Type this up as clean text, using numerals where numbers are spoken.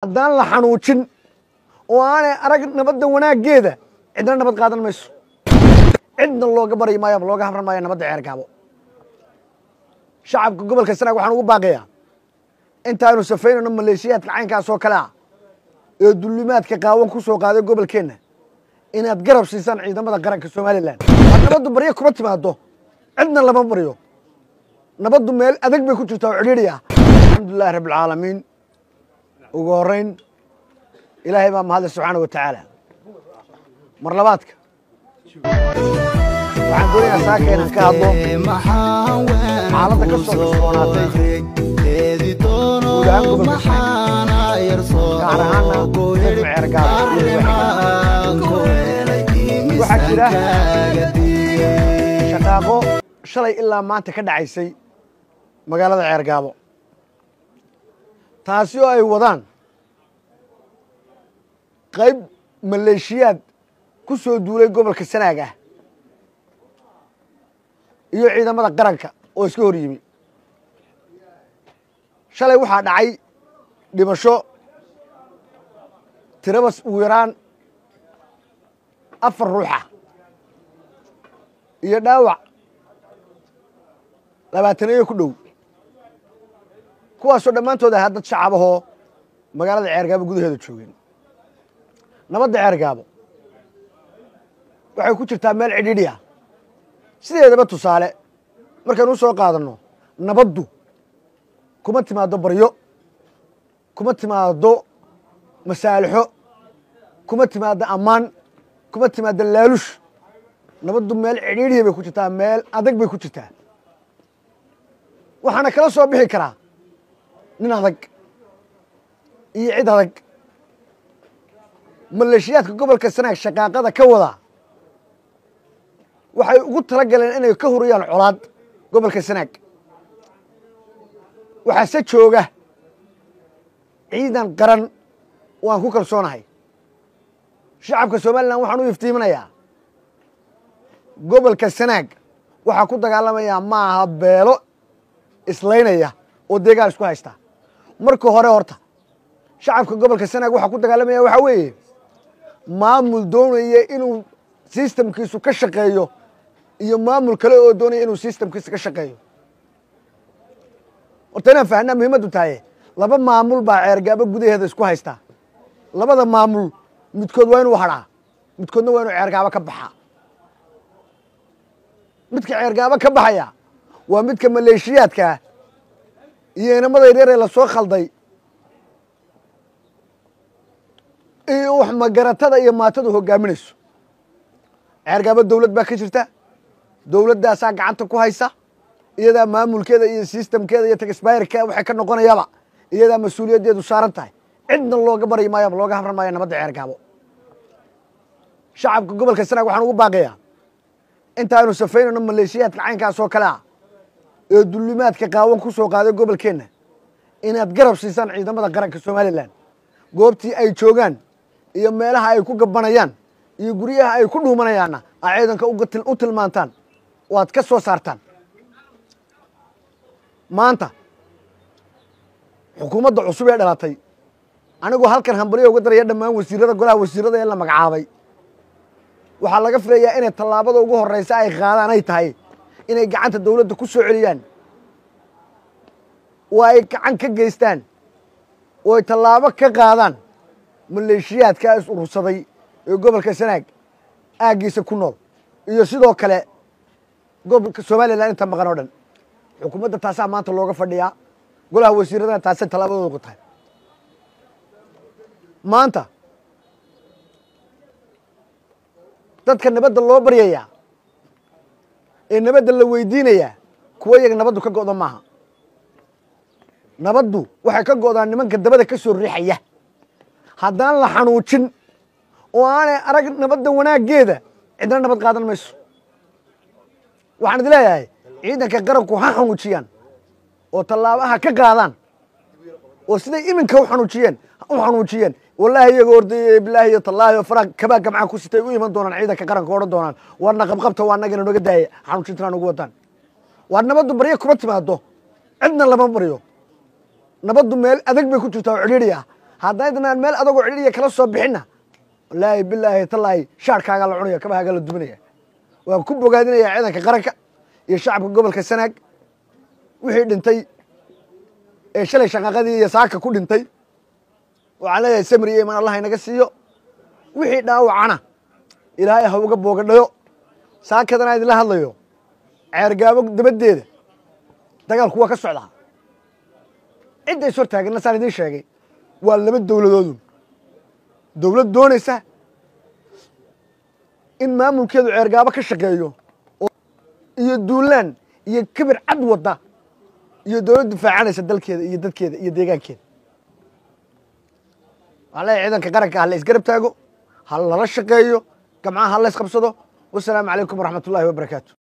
haddaan la xanuujin oo aanay arag nabadda wanaaggeeda cidna nabad qaadan mayso. cidna looga bari maayo ama looga hamran maayo nabadda Ceergaabo. shacabka gobolka Sanaag waxaan ugu baaqayaa intaanu safaynayno maleeshiyaadka caynkaas oo kale ah ee dulimaadka qaawan ku soo qaaday gobolkeena inaad garab siisaan ciidamada qaranka Soomaaliland. nabaddu baryo kuma timaado, cidna lama baryo. nabaddu meel adag bay ku jirtaa oo cidhiidhi ah. alxamdulillahi rabbil caalamiin. ugu horeyn ilaahay baa mahad subxaanahu wa tacaala. mar labaadka waxaan doonayaa saaka inaan ka hadlo xaaladda ka soo cusboonaatay guud ahaan gobolka Sanaag, gaar ahaana degmada Ceergaabo waxaa jira shaqaaqo shalay ilaa maanta ka dhacaysay magaalada Ceergaabo, taasi oo ay wadaan qayb maleeshiyaad ku soo duulay gobolka Sanaag ah iyo ciidamada qaranka oo iska hor yimi. shalay waxaa dhacay dhimasho tiraba ugu yaraan 4 ruux ah iyo dhaawac 20 ku dhow, kuwaasoo dhammaantood ahaa dad shacab ahoo magaalada Ceergaabo gudaheeda joogeen. nabadda Ceergaabo waxay ku jirtaa meel cidhiidhi ah. sideedaba tusaale markaynu u soo qaadanno, nabaddu kuma timaado baryo, kuma timaado masaalixo, kuma timaado ammaan, kuma timaado laalush. nabaddu meel cidhiidhi bay ku jirtaa, meel adag bay ku jirtaa. waxaana kala soo bixi karaa nin adag iyo cid adag. maleeshiyaadka gobolka Sanaag shaqaaqada ka wada waxay ugu tala galeen inay ka huriyaan colaad gobolka Sanaag. waxaase jooga ciidan qaran waan ku kalsoonahay. shacabka Soomaaliland waxaan u iftiiminayaa gobolka Sanaag waxaa ku dagaalamayaa ma aha beelo islaynaya oo deegaan isku haysta. marka hore horta shacabka gobolka Sanaag waxaa ku dagaalamaya waxaa weeye maamul doonaya inuu systemkiisu ka shaqeeyo iyo maamul kale oo doonaya inuu systemkiisa ka shaqeeyo. horta inaan fahanaa muhiimaddu tahay laba maamul baa Ceergaabo gudaheeda isku haysta. labada maamul midkood waa inuu hadhaa, midkoodna waa inuu Ceergaabo ka baxaa. midka Ceergaabo ka baxaya waa midka maleeshiyaadka iyo inamada yaryar ee lasoo khalday iyo wax magaratada iyo maatada hogaaminayso. Ceergaabo dawlad baa ka jirta, dawladdaasaa gacanta ku haysa, iyadaa maamulkeeda iyo systemkeeda iyo taxpayerka waxay ka noqonayaba iyadaa mas-uuliyaddeedu saaran tahay. cidna looga bari maayo ama looga hamran maayo nabadda Ceergaabo. shacabka gobolka Sanaag waxaan ugu baaqayaa intaanu safaynayno maleeshiyaadka caynkaas oo kale ah ee dulimaadka qaawan ku soo qaaday gobolkeena inaad garab siisaan ciidamada qaranka Soomaaliland. goobtii ay joogaan iyo meelaha ay ku gabanayaan iyo guryaha ay ku dhuumanayaanna ay ciidanka u tilmaantaan oo aad ka soo saartaan. maanta xukuumadda cusub ee dhalatay anigoo halkan hambaliyo uga daraya dhammaan wasiirada golaha wasiirada ee la magacaabay, waxaa laga filayaa inay tallaabada ugu horeysa ay qaadaan ay tahay inay gacanta dawladda ku soo celiyaan oo ay gacan ka geystaan oo ay tallaabo ka qaadaan maleeshiyaadka is urursaday ee gobolka Sanaag aaggiisa ku nool iyo sidoo kale gobolka Soomaaliland inta maqan oo dhan. xukuumadda taasaa maanta looga fadhiyaa, golaha wasiiradana taasay tallaabadooda ku tahay. maanta dadka nabadda loo baryayaa ee nabadda la weydiinayaa kuwa iyaga nabaddu ka go'do maaha. nabaddu waxay ka go'daa nimanka dabada ka soo riixaya. haddaan la xanuujin oo aanay arag nabadda wanaaggeeda cidna nabad qaadan mayso. waxaan idin leeyahay ciidanka qaranku ha xanuujiyaan oo tallaabaha ka qaadaan oo siday iminka u xanuujiyeen wallaahi iyaga ordayay bilaahi iyo tallaahi oo faraag kabaa gamcaan ku sitay u iman doonaan ciidanka qaranka odhan doonaan warna qabqabta waa annagana nooga daaya xanuujintanaan ugu wadaan. waa nabaddu baryo kuma timaado, cidna lama baryo. nabaddu meel adag bay ku jirtaa oo cidhiidhi ah. haddaydnaan meel adagoo cidhiya kala soo bixinna wallaahi bilaahi tallaahi shaarkaagaa la cunaya kabahaagaa la duminaya waan ku bogaadinayaa ciidanka qaranka iyo shacabka gobolka sanaag wixii dhintay ee shalay shaqaqadii iyo saaka ku dhintay waxaan leeyahay samri iyo iman allah inaga siiyo wixii dhaawacana ilaahay ha uga boogadhayo saakadana idinla hadlayo ceergaabo dabaddeeda dagaalku waa ka socdaa cidda is hortaaganna saan idiin sheegay waa laba dowladoodun dowlad doonaysa in maamulkeedu ceergaabo ka shaqeeyo iyo duulaan iyo kibir cad wadda iyo dowlad difaacanaysa dalkeeda iyo dadkeeda iyo deegaankeeda waxaan leeyahay ciidanka qaranka ha la isgarab taago ha lala shaqeeyo gamcaha ha la isqabsado wasalaamu calaykum waraxmat ullaahi wabarakaatu